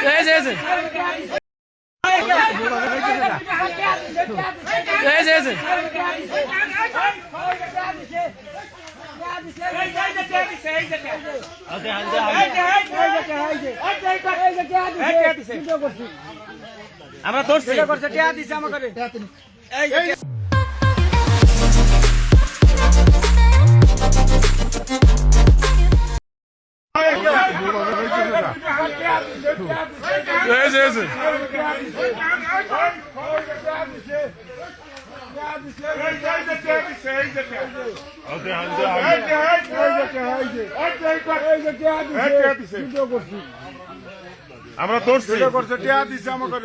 এই যে আমরা ধরছি আমাকে আমরা ধরছি করছে টিয়া দিছে আমাকে